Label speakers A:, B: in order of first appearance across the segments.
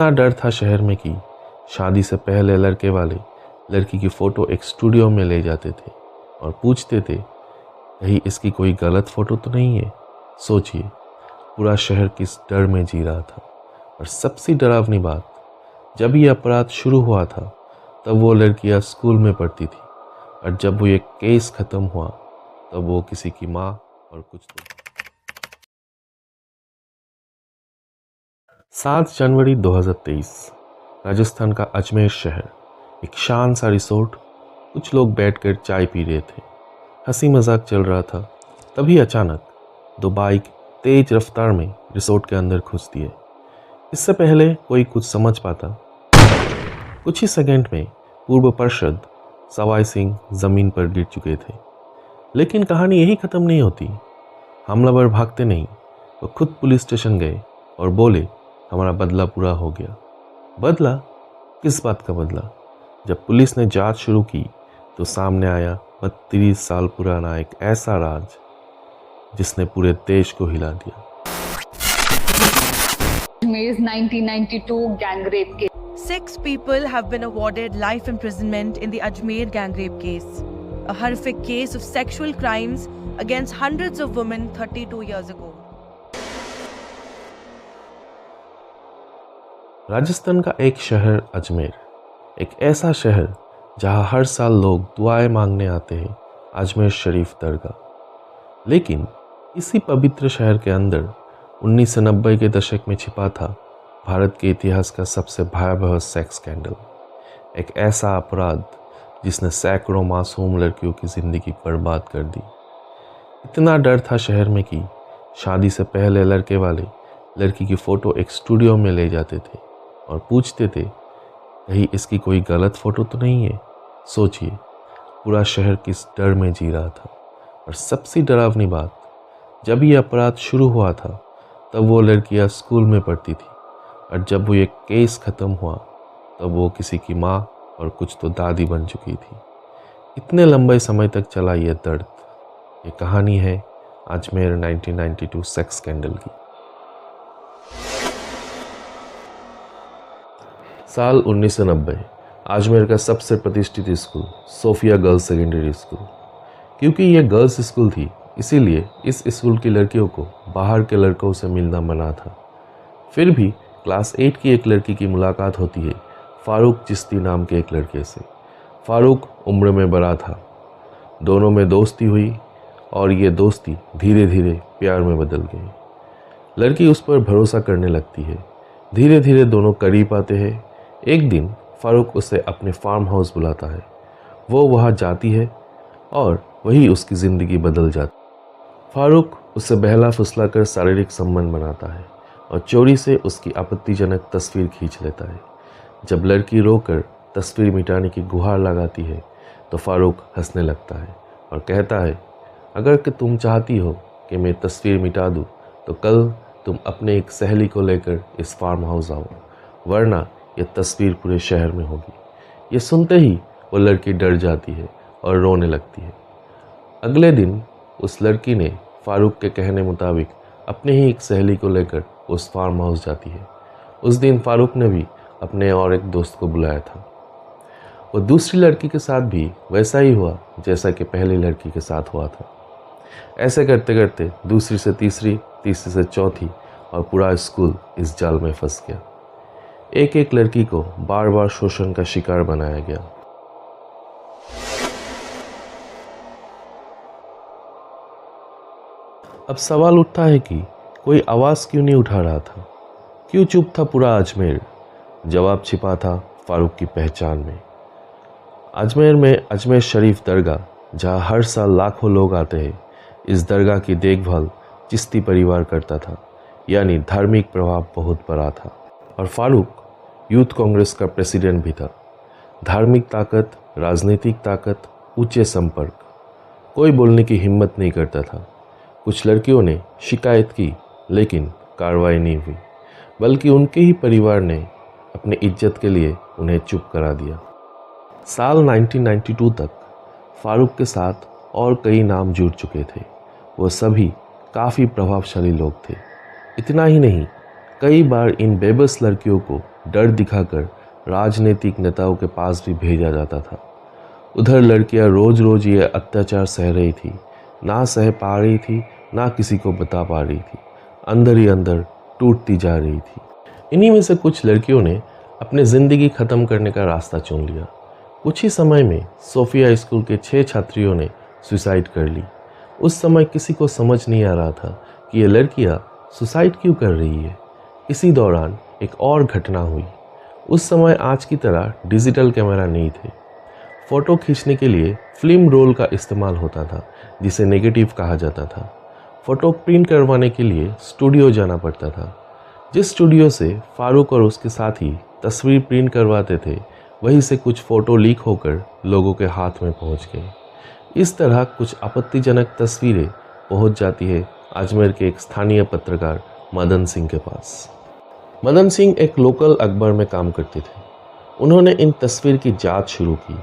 A: इतना डर था शहर में कि शादी से पहले लड़के वाले लड़की की फ़ोटो एक स्टूडियो में ले जाते थे और पूछते थे कहीं इसकी कोई गलत फ़ोटो तो नहीं है। सोचिए, पूरा शहर किस डर में जी रहा था। और सबसे डरावनी बात, जब ये अपराध शुरू हुआ था तब वो लड़कियां स्कूल में पढ़ती थी, और जब वो ये केस ख़त्म हुआ तब वो किसी की माँ और कुछ तो। 7 जनवरी 2023, राजस्थान का अजमेर शहर, एक शांत सा रिसोर्ट। कुछ लोग बैठकर चाय पी रहे थे, हंसी मजाक चल रहा था। तभी अचानक 2 बाइक तेज रफ्तार में रिसोर्ट के अंदर घुस दिए। इससे पहले कोई कुछ समझ पाता, कुछ ही सेकंड में पूर्व पार्षद सवाई सिंह जमीन पर गिर चुके थे। लेकिन कहानी यही खत्म नहीं होती। हमलावर भागते नहीं, वो खुद पुलिस स्टेशन गए और बोले हमारा बदला पूरा हो गया। बदला? किस बात का बदला? जब पुलिस ने जांच शुरू की तो सामने आया 32 साल पुराना एक ऐसा राज जिसने पूरे देश को हिला दिया।
B: Ajmer's 1992 gang rape case.
C: 6 people have been awarded life imprisonment in the Ajmer gang rape case, a horrific case of sexual crimes against hundreds of women 32 years ago.
A: Rajasthan का एक शहर अजमेर, एक ऐसा शहर जहां हर साल लोग दुआएं मांगने आते हैं, अजमेर शरीफ दरगाह। लेकिन इसी पवित्र शहर के अंदर 1990 के दशक में छिपा था भारत के इतिहास का सबसे भयावह सेक्स स्कैंडल। एक ऐसा अपराध जिसने सैकड़ों मासूम लड़कियों की ज़िंदगी बर्बाद कर दी। इतना डर था शहर में कि शादी से पहले लड़के वाले लड़की की फ़ोटो एक स्टूडियो में ले जाते थे और पूछते थे कहीं इसकी कोई गलत फ़ोटो तो नहीं है। सोचिए, पूरा शहर किस डर में जी रहा था। और सबसे डरावनी बात, जब ये अपराध शुरू हुआ था तब वो लड़कियां स्कूल में पढ़ती थी, और जब वो ये केस ख़त्म हुआ तब वो किसी की माँ और कुछ तो दादी बन चुकी थी। इतने लंबे समय तक चला ये दर्द। ये कहानी है अजमेर 1992 सेक्स स्कैंडल की। साल 1990, अजमेर का सबसे प्रतिष्ठित school Sophia Girls Secondary School. क्योंकि यह गर्ल्स स्कूल थी, इसीलिए इस स्कूल की लड़कियों को बाहर के लड़कों से मिलना मना था। फिर भी क्लास 8 की एक लड़की की मुलाकात होती है फारूक चिश्ती नाम के एक लड़के से। फारूक उम्र में बड़ा था। दोनों में दोस्ती हुई और ये दोस्ती धीरे धीरे प्यार में बदल गई। लड़की उस पर भरोसा करने लगती है। धीरे धीरे दोनों करीब आते हैं। एक दिन फारूक उसे अपने फार्म हाउस बुलाता है। वो वहाँ जाती है और वही उसकी ज़िंदगी बदल जाती। फारूक उससे बहला फुसला कर शारीरिक संबंध बनाता है और चोरी से उसकी आपत्तिजनक तस्वीर खींच लेता है। जब लड़की रोकर तस्वीर मिटाने की गुहार लगाती है तो फारूक हंसने लगता है और कहता है, अगर कि तुम चाहती हो कि मैं तस्वीर मिटा दूँ तो कल तुम अपने एक सहेली को लेकर इस फार्म हाउस आओ, वरना यह तस्वीर पूरे शहर में होगी। ये सुनते ही वो लड़की डर जाती है और रोने लगती है। अगले दिन उस लड़की ने फारूक के कहने मुताबिक अपने ही एक सहेली को लेकर उस फार्म हाउस जाती है। उस दिन फारूक ने भी अपने और एक दोस्त को बुलाया था। वो दूसरी लड़की के साथ भी वैसा ही हुआ जैसा कि पहली लड़की के साथ हुआ था। ऐसे करते करते दूसरी से तीसरी, तीसरी से चौथी, और पूरा स्कूल इस जाल में फंस गया। एक एक लड़की को बार बार शोषण का शिकार बनाया गया। अब सवाल उठता है कि कोई आवाज़ क्यों नहीं उठा रहा था? क्यों चुप था पूरा अजमेर? जवाब छिपा था फारूक की पहचान में। अजमेर में अजमेर शरीफ दरगाह, जहां हर साल लाखों लोग आते हैं, इस दरगाह की देखभाल चिश्ती परिवार करता था, यानी धार्मिक प्रभाव बहुत बड़ा था। और फारूक यूथ कांग्रेस का प्रेसिडेंट भी था। धार्मिक ताकत, राजनीतिक ताकत, ऊंचे संपर्क, कोई बोलने की हिम्मत नहीं करता था। कुछ लड़कियों ने शिकायत की लेकिन कार्रवाई नहीं हुई, बल्कि उनके ही परिवार ने अपनी इज्जत के लिए उन्हें चुप करा दिया। साल 1992 तक फारूक के साथ और कई नाम जुड़ चुके थे। वो सभी काफ़ी प्रभावशाली लोग थे। इतना ही नहीं, कई बार इन बेबस लड़कियों को डर दिखाकर राजनीतिक नेताओं के पास भी भेजा जाता था। उधर लड़कियां रोज रोज ये अत्याचार सह रही थी, ना सह पा रही थी, ना किसी को बता पा रही थी, अंदर ही अंदर टूटती जा रही थी। इन्हीं में से कुछ लड़कियों ने अपनी ज़िंदगी ख़त्म करने का रास्ता चुन लिया। कुछ ही समय में सोफिया स्कूल के 6 छात्रियों ने सुसाइड कर ली। उस समय किसी को समझ नहीं आ रहा था कि ये लड़कियां सुसाइड क्यों कर रही है। इसी दौरान एक और घटना हुई। उस समय आज की तरह डिजिटल कैमरा नहीं थे। फ़ोटो खींचने के लिए फिल्म रोल का इस्तेमाल होता था, जिसे नेगेटिव कहा जाता था। फ़ोटो प्रिंट करवाने के लिए स्टूडियो जाना पड़ता था। जिस स्टूडियो से फारूक और उसके साथी तस्वीर प्रिंट करवाते थे, वहीं से कुछ फ़ोटो लीक होकर लोगों के हाथ में पहुंच गए। इस तरह कुछ आपत्तिजनक तस्वीरें पहुंच जाती है अजमेर के एक स्थानीय पत्रकार मदन सिंह के पास। मदन सिंह एक लोकल अखबार में काम करते थे। उन्होंने इन तस्वीर की जांच शुरू की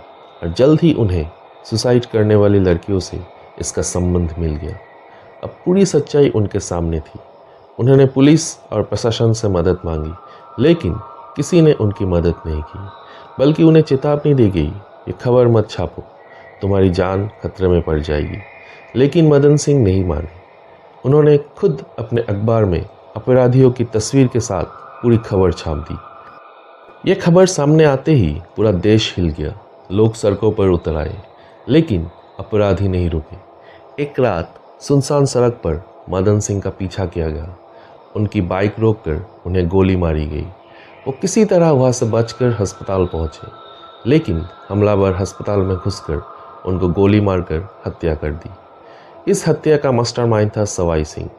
A: और जल्द ही उन्हें सुसाइड करने वाली लड़कियों से इसका संबंध मिल गया। अब पूरी सच्चाई उनके सामने थी। उन्होंने पुलिस और प्रशासन से मदद मांगी, लेकिन किसी ने उनकी मदद नहीं की, बल्कि उन्हें चेतावनी दी गई, ये खबर मत छापो, तुम्हारी जान खतरे में पड़ जाएगी। लेकिन मदन सिंह नहीं माने। उन्होंने खुद अपने अखबार में अपराधियों की तस्वीर के साथ पूरी खबर छाप दी। ये खबर सामने आते ही पूरा देश हिल गया। लोग सड़कों पर उतर आए, लेकिन अपराधी नहीं रुके। एक रात सुनसान सड़क पर मदन सिंह का पीछा किया गया। उनकी बाइक रोककर उन्हें गोली मारी गई। वो किसी तरह वहाँ से बचकर अस्पताल पहुँचे, लेकिन हमलावर अस्पताल में घुसकर उनको गोली मारकर हत्या कर दी। इस हत्या का मास्टरमाइंड था सवाई सिंह।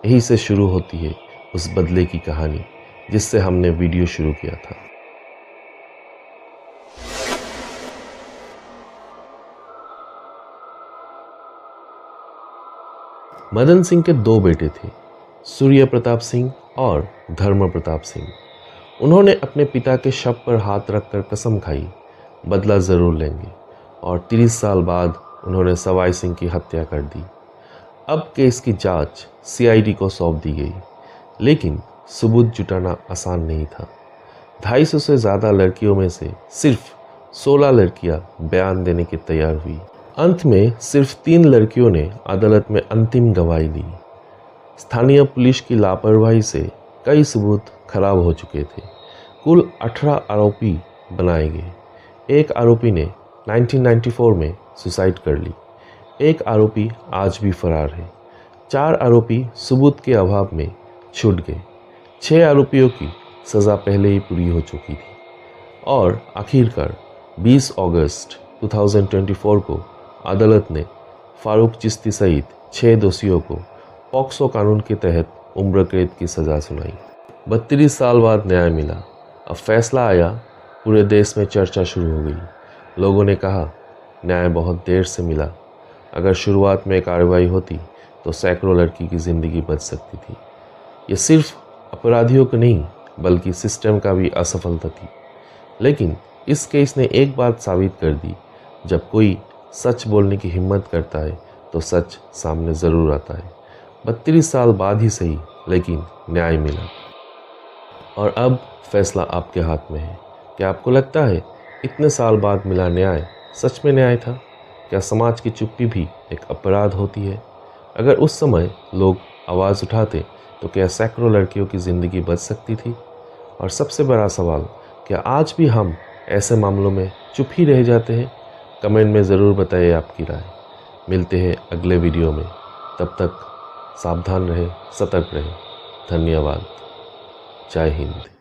A: यही से शुरू होती है उस बदले की कहानी, जिससे हमने वीडियो शुरू किया था। मदन सिंह के 2 बेटे थे, सूर्य प्रताप सिंह और धर्म प्रताप सिंह। उन्होंने अपने पिता के शव पर हाथ रखकर कसम खाई, बदला ज़रूर लेंगे, और 30 साल बाद उन्होंने सवाई सिंह की हत्या कर दी। अब केस की जांच CID को सौंप दी गई, लेकिन सबूत जुटाना आसान नहीं था। 250 से ज़्यादा लड़कियों में से सिर्फ 16 लड़कियां बयान देने की तैयार हुई। अंत में सिर्फ 3 लड़कियों ने अदालत में अंतिम गवाही दी। स्थानीय पुलिस की लापरवाही से कई सबूत खराब हो चुके थे। कुल 18 आरोपी बनाए गए। एक आरोपी ने 1994 में सुसाइड कर ली। एक आरोपी आज भी फरार है। 4 आरोपी सबूत के अभाव में छूट गए। 6 आरोपियों की सज़ा पहले ही पूरी हो चुकी थी। और आखिरकार 20 अगस्त 2024 को अदालत ने फारूक चिश्ती सहित 6 दोषियों को पॉक्सो कानून के तहत उम्र कैद की सज़ा सुनाई। 32 साल बाद न्याय मिला। अब फैसला आया, पूरे देश में चर्चा शुरू हो गई। लोगों ने कहा, न्याय बहुत देर से मिला। अगर शुरुआत में कार्रवाई होती तो सैकड़ों लड़की की ज़िंदगी बच सकती थी। ये सिर्फ अपराधियों को नहीं, बल्कि सिस्टम का भी असफलता थी। लेकिन इस केस ने एक बात साबित कर दी, जब कोई सच बोलने की हिम्मत करता है तो सच सामने ज़रूर आता है। 32 साल बाद ही सही, लेकिन न्याय मिला। और अब फैसला आपके हाथ में है। क्या आपको लगता है इतने साल बाद मिला न्याय सच में न्याय था? क्या समाज की चुप्पी भी एक अपराध होती है? अगर उस समय लोग आवाज़ उठाते तो क्या सैकड़ों लड़कियों की ज़िंदगी बच सकती थी? और सबसे बड़ा सवाल, क्या आज भी हम ऐसे मामलों में चुप ही रह जाते हैं? कमेंट में ज़रूर बताइए आपकी राय। मिलते हैं अगले वीडियो में। तब तक सावधान रहें, सतर्क रहें। धन्यवाद। जय हिंद।